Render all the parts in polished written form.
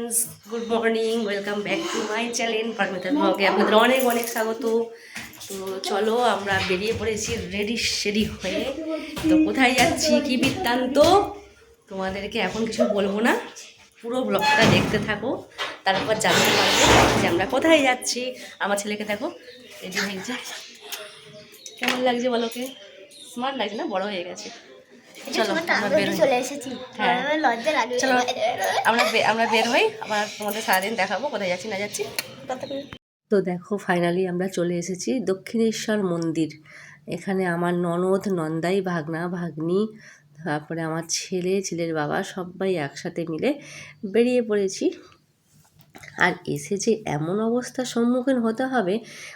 Friends, good morning, welcome back to my channel Paromita ব্লগে আপনাদের অনেক অনেক স্বাগত। তো চলো আমরা বেরিয়ে পড়েছি রেডি হয়ে। তো কোথায় যাচ্ছি, কি বৃত্তান্ত তোমাদেরকে এখন কিছু বলবো না, পুরো ব্লগটা দেখতে থাকো, তারপর জানতে পারবে যে আমরা কোথায় যাচ্ছি। আমার ছেলেকে দেখো রেডি হয়েছে, কেমন লাগছে বলো? কে স্মার্ট লাগছে না? বড় হয়ে গেছে। চলো আমরা বের হই। হ্যাঁ চলো আমরা বের হই, আবার তোমাদের সারাদিন দেখাবো কোথায় যাচ্ছি না যাচ্ছি। তো দেখো ফাইনালি আমরা চলে এসেছি দক্ষিণেশ্বর মন্দির। এখানে আমার ননদ, নন্দাই, ভাগনা, ভাগ্নি, তারপরে আমার ছেলের বাবা সবাই একসাথে মিলে বেরিয়ে পড়েছি। আর এসে যে এমন অবস্থার সম্মুখীন হতে হবে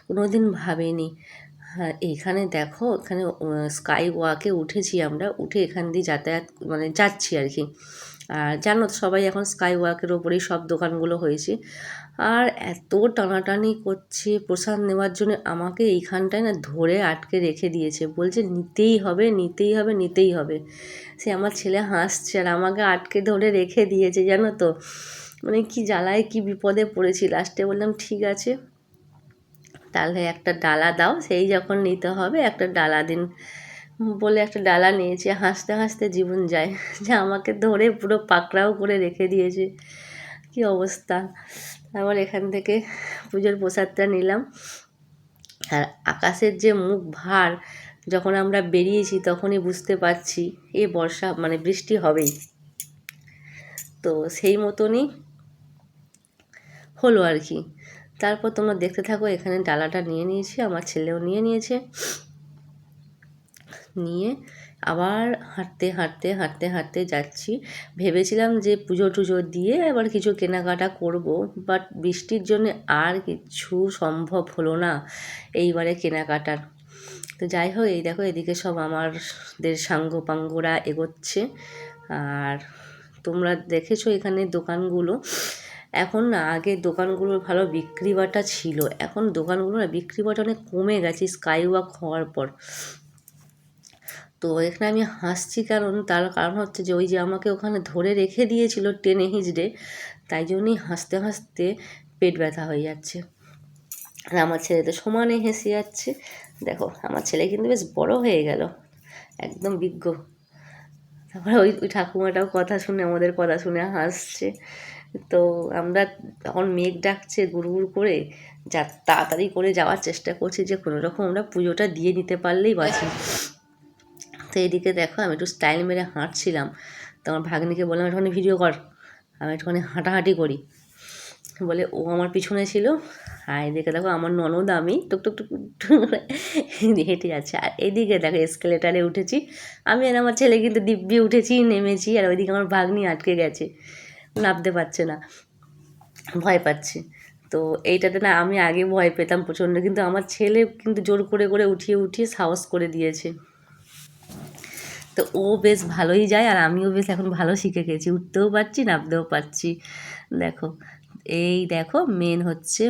কোনোদিন ভাবিনি। হ্যাঁ এখানে দেখো, এখানে স্কাই ওয়াকে উঠেছি আমরা, উঠে এখান দিয়ে যাতায়াত মানে যাচ্ছি আর কি। আর জানো তো সবাই এখন স্কাই ওয়াকের ওপরেই সব দোকানগুলো হয়েছে। আর এত টানাটানি করছে প্রসাদ নেওয়ার জন্য, আমাকে এইখানটায় না ধরে আটকে রেখে দিয়েছে, বলছে নিতেই হবে নিতেই হবে নিতেই হবে। সে আমার ছেলে হাসছে আর আমাকে আটকে ধরে রেখে দিয়েছে, জানো তো মানে কি জ্বালায় কি বিপদে পড়েছি। লাস্টে বললাম ঠিক আছে তাহলে একটা ডালা দাও, সেই যখন নিতে হবে একটা ডালা দিন বলে একটা ডালা নিয়েছি। হাসতে হাসতে জীবন যায়, যে আমাকে ধরে পুরো পাকড়াও করে রেখে দিয়েছে, কি অবস্থা। আবার এখান থেকে পুজোর প্রসাদটা নিলাম। আর আকাশের যে মুখ ভার, যখন আমরা বেরিয়েছি তখনই বুঝতে পারছি এ বর্ষা মানে বৃষ্টি হবেই। তো সেই মতনই হলো আর কি। তারপর তোমরা দেখতে থাকো, এখানে ডালাটা নিয়ে নিয়েছি, আমার ছেলেও নিয়ে নিয়েছে। নিয়ে আবার হাঁটতে হাঁটতে হাঁটতে হাঁটতে যাচ্ছি। ভেবেছিলাম যে পুজো টুজো দিয়ে এবার কিছু কেনাকাটা করব, বাট বৃষ্টির জন্য আর কিছু সম্ভব হলো না এইবারে কেনাকাটার। তো যাই হোক, এই দেখো এদিকে সব আমাদের সাঙ্গ পাঙ্গরা এগোচ্ছে। আর তোমরা দেখেছো এখানে দোকানগুলো, এখন না আগে দোকানগুলোর ভালো বিক্রি বাটা ছিল, এখন দোকানগুলো না বিক্রি বাটা অনেক কমে গেছে স্কাই ওয়াক হওয়ার পর। তো এখানে আমি হাসছি কারণ তার কারণ হচ্ছে যে ওই যে আমাকে ওখানে ধরে রেখে দিয়েছিল টেনে হিঁচড়ে, তাই জন্যই হাসতে হাসতে পেট ব্যথা হয়ে যাচ্ছে। আর আমার ছেলে তো সমানে হেসে যাচ্ছে। দেখো আমার ছেলে কিন্তু বেশ বড় হয়ে গেল, একদম বিজ্ঞ। তারপরে ওই ঠাকুমাটাও কথা শুনে, আমাদের কথা শুনে হাসছে। তো আমরা তখন মেঘ ডাকছে গুড় করে, যা তাড়াতাড়ি করে যাওয়ার চেষ্টা করছি যে কোনো রকম আমরা পুজোটা দিয়ে নিতে পারলেই বাঁচি। তো এদিকে দেখো আমি একটু স্টাইল মেরে হাঁটছিলাম, তো আমার ভাগ্নিকে বললাম একটুখানি ভিডিও কর, আমি একটুখানি হাঁটাহাঁটি করি বলে ও আমার পিছনে ছিল। আর এদিকে দেখো আমার ননদ আমি টুক টুক টুক করে হেঁটে যাচ্ছে। আর এদিকে দেখো এসকেলেটারে উঠেছি আমি, আর আমার ছেলে কিন্তু দিব্যি উঠেছি নেমেছি। আর ওইদিকে আমার ভাগ্নি আটকে গেছে, নামতে পারছে না, ভয় পাচ্ছে। তো এইটাতে না আমি আগে ভয় পেতাম প্রচণ্ড, কিন্তু আমার ছেলে কিন্তু জোর করে করে উঠিয়ে উঠিয়ে সাহস করে দিয়েছে। তো ও বেশ ভালোই যায়, আর আমিও বেশ এখন ভালো শিখে গেছি, উঠতেও পারছি নামতেও পারছি। দেখো এই দেখো মেন হচ্ছে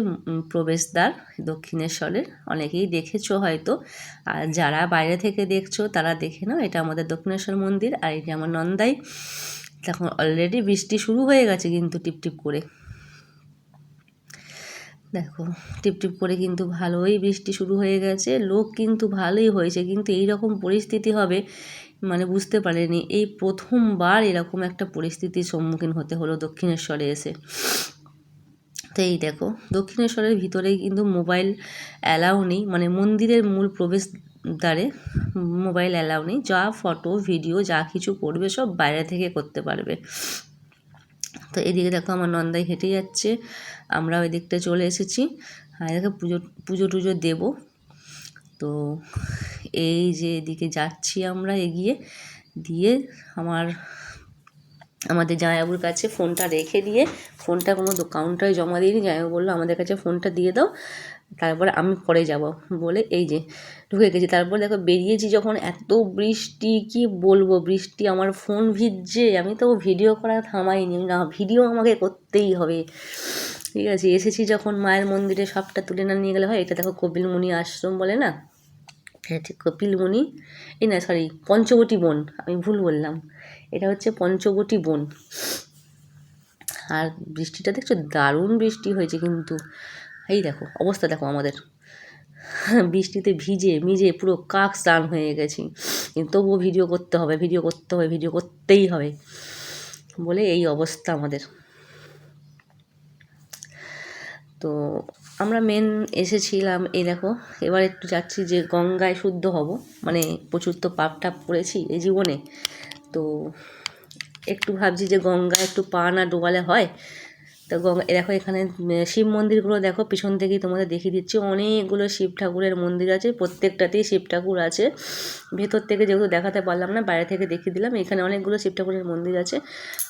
প্রবেশদ্বার দক্ষিণেশ্বরের, অনেকেই দেখেছো হয়তো, আর যারা বাইরে থেকে দেখছো তারা দেখে নাও, এটা আমাদের দক্ষিণেশ্বর মন্দির। আর এটা আমার নন্দাই। তখন অলরেডি বৃষ্টি শুরু হয়ে গেছে কিন্তু টিপটিপ করে, দেখো টিপটিপ করে কিন্তু ভালোই বৃষ্টি শুরু হয়ে গেছে। লোক কিন্তু ভালোই হয়েছে, কিন্তু এই রকম পরিস্থিতি হবে মানে বুঝতে পারেনি। এই প্রথমবার এরকম একটা পরিস্থিতির সম্মুখীন হতে হলো দক্ষিণেশ্বরে এসে। তো এই দেখো দক্ষিণেশ্বরের ভিতরেই কিন্তু মোবাইল অ্যালাউ নেই, মানে মন্দিরের মূল প্রবেশদ্বারে মোবাইল অ্যালাউ নেই, যা ফটো ভিডিও যা কিছু করবে সব বাইরে থেকে করতে পারবে। তো এদিকে দেখো আমার নন্দাই হেঁটে যাচ্ছে, আমরা ওই দিকটা চলে এসেছি। আর দেখো পুজো টুজো দেবো। তো এই যে এদিকে যাচ্ছি আমরা এগিয়ে দিয়ে আমাদের জামাইবাবুর কাছে ফোনটা রেখে দিয়ে, ফোনটা কোনো কাউন্টারে জমা দিইনি, জামাইবাবু বললো আমাদের কাছে ফোনটা দিয়ে দাও, তারপরে আমি পরে যাব বলে এই যে ঢুকে গেছি। তারপর দেখো বেরিয়েছি যখন, এত বৃষ্টি কি বলবো, বৃষ্টি আমার ফোন ভিজছে। আমি তো ভিডিও করা থামাইনি, না ভিডিও আমাকে করতেই হবে, ঠিক আছে। এসেছি যখন মায়ের মন্দিরে সবটা তুলে না নিয়ে গেলে হয়। এটা দেখো কপিলমুনি আশ্রম বলে না, হ্যাঁ ঠিক কপিলমুনি, এই না সরি পঞ্চবটী বন, আমি ভুল বললাম, এটা হচ্ছে পঞ্চবটী বন। আর বৃষ্টিটা দেখছো দারুণ বৃষ্টি হয়েছে কিন্তু। এই দেখো অবস্থা দেখো আমাদের, বৃষ্টিতে ভিজে পুরো কাক স্নান হয়ে গেছি, কিন্তু তবুও ভিডিও করতে হবে, ভিডিও করতেই হবে বলে এই অবস্থা আমাদের। তো আমরা মেন এসেছিলাম, এই দেখো এবার একটু যাচ্ছি যে গঙ্গায় শুদ্ধ হব, মানে প্রচুর তো পাপ টাপ করেছি এই জীবনে, তো একটু ভাবছি যে গঙ্গায় একটু পা না ডোবালে হয়। তো গঙ্গা দেখো এখানে শিব মন্দিরগুলো দেখো, পিছন থেকেই তোমাদের দেখিয়ে দিচ্ছি, অনেকগুলো শিব ঠাকুরের মন্দির আছে, প্রত্যেকটাতেই শিব ঠাকুর আছে। ভেতর থেকে যেহেতু দেখাতে পারলাম না, বাইরে থেকে দেখিয়ে দিলাম, এখানে অনেকগুলো শিব ঠাকুরের মন্দির আছে।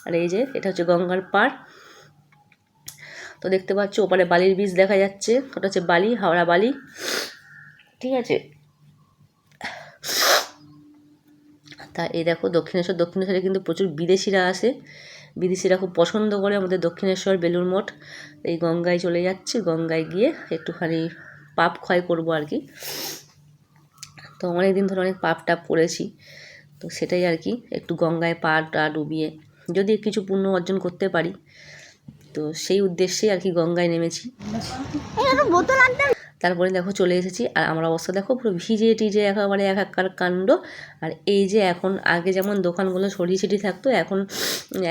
আর এই যে এটা হচ্ছে গঙ্গার পাড়। তো দেখতে পাচ্ছ ওপারে বালির বীজ দেখা যাচ্ছে, ওটা হচ্ছে বালি, হাওড়া বালি, ঠিক আছে। তা এই দেখো দক্ষিণেশ্বরে কিন্তু প্রচুর বিদেশিরা আসে, বিদেশিরা খুব পছন্দ করে আমাদের দক্ষিণেশ্বর বেলুড় মঠ। এই গঙ্গায় চলে যাচ্ছি, গঙ্গায় গিয়ে একটুখানি পাপ ক্ষয় করবো আর কি। তো অনেক দিন ধরে অনেক পাপ টাপ করেছি, তো সেটাই আর কি, একটু গঙ্গায় পা টা ডুবিয়ে যদি কিছু পুণ্য অর্জন করতে পারি, তো সেই উদ্দেশ্যেই আর কি গঙ্গায় নেমেছি। তারপরে দেখো চলে এসেছি, আর আমার অবস্থা দেখো পুরো ভিজে টিজে একেবারে একাকার কাণ্ড। আর এই যে এখন আগে যেমন দোকানগুলো ছড়িয়ে ছিটিয়ে থাকতো, এখন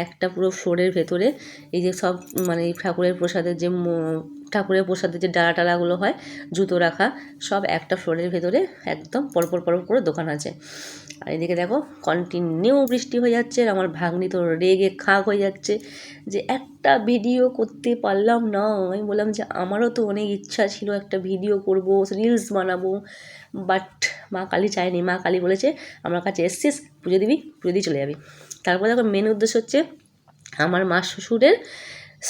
একটা পুরো ফ্লোরের ভেতরে এই যে সব মানে ঠাকুরের প্রসাদের যে ডালা টালাগুলো হয় জুতো রাখা, সব একটা ফ্লোরের ভেতরে একদম পরপর করে দোকান আছে। আর এদিকে দেখো কন্টিনিউ বৃষ্টি হয়ে যাচ্ছে, আর আমার ভাগ্নি তো রেগে খাক হয়ে যাচ্ছে যে একটা ভিডিও করতে পারলাম না। আমি বললাম যে আমারও তো অনেক ইচ্ছা ছিল একটা ভিডিও করব, রিলস বানাবো, বাট মা কালী চায়নি। মা কালী বলেছে আমার কাছে এসছিস, পুজো দিবি, পুজো দিয়ে চলে যাবি। তারপরে দেখো মেন উদ্দেশ্য হচ্ছে আমার মা শ্বশুরের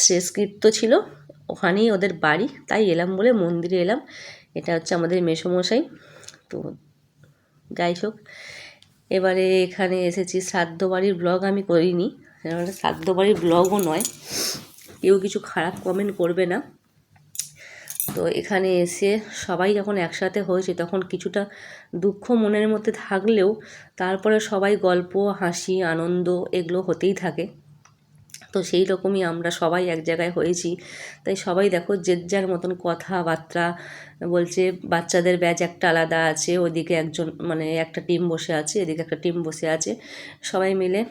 শেষকৃত্য ছিল, ওখানেই ওদের বাড়ি, তাই এলাম বলে মন্দিরে এলাম। এটা হচ্ছে আমাদের মেসোমশাই। তো যাই হোক, এবারে এখানে এসেছি, শ্রাদ্ধ বাড়ির ব্লগ আমি করিনি, শ্রাদ্ধ বাড়ির ব্লগও নয়, কেউ কিছু খারাপ কমেন্ট করবে না। তো এখানে এসে সবাই যখন একসাথে হয়েছে তখন কিছুটা দুঃখ মনের মধ্যে থাকলেও তারপরে সবাই গল্প, হাসি, আনন্দ এগুলো হতেই থাকে। তো সেই রকমই আমরা সবাই এক জায়গায় হয়েছি, তাই সবাই দেখো যে যার মতন কথাবার্তা বলছে। বাচ্চাদের ব্যাচ একটা আলাদা আছে, ওদিকে একজন মানে একটা টিম বসে আছে, এদিকে একটা টিম বসে আছে, সবাই মিলে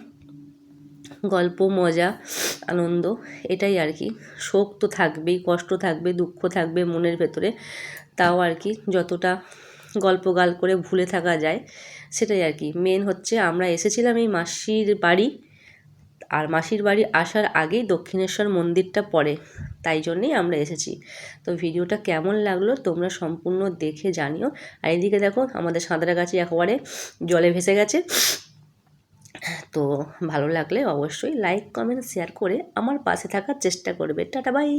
গল্প, মজা, আনন্দ, এটাই আর কি। শোক তো থাকবেই, কষ্ট থাকবে, দুঃখ থাকবে মনের ভেতরে, তাও আর কি যতটা গল্প গাল করে ভুলে থাকা যায় সেটাই আর কি। মেন হচ্ছে আমরা এসেছিলাম এই মাসির বাড়ি, আর মাসির বাড়ি আসার আগেই দক্ষিণেশ্বর মন্দিরটা পড়ে, তাই জন্যেই আমরা এসেছি। তো ভিডিওটা কেমন লাগলো তোমরা সম্পূর্ণ দেখে জানিও। আর এদিকে দেখো আমাদের সাঁতরাগাছি একেবারে জলে ভেসে গেছে। তো ভালো লাগলে অবশ্যই লাইক, কমেন্ট, শেয়ার করে আমার পাশে থাকার চেষ্টা করবে। Tata bye.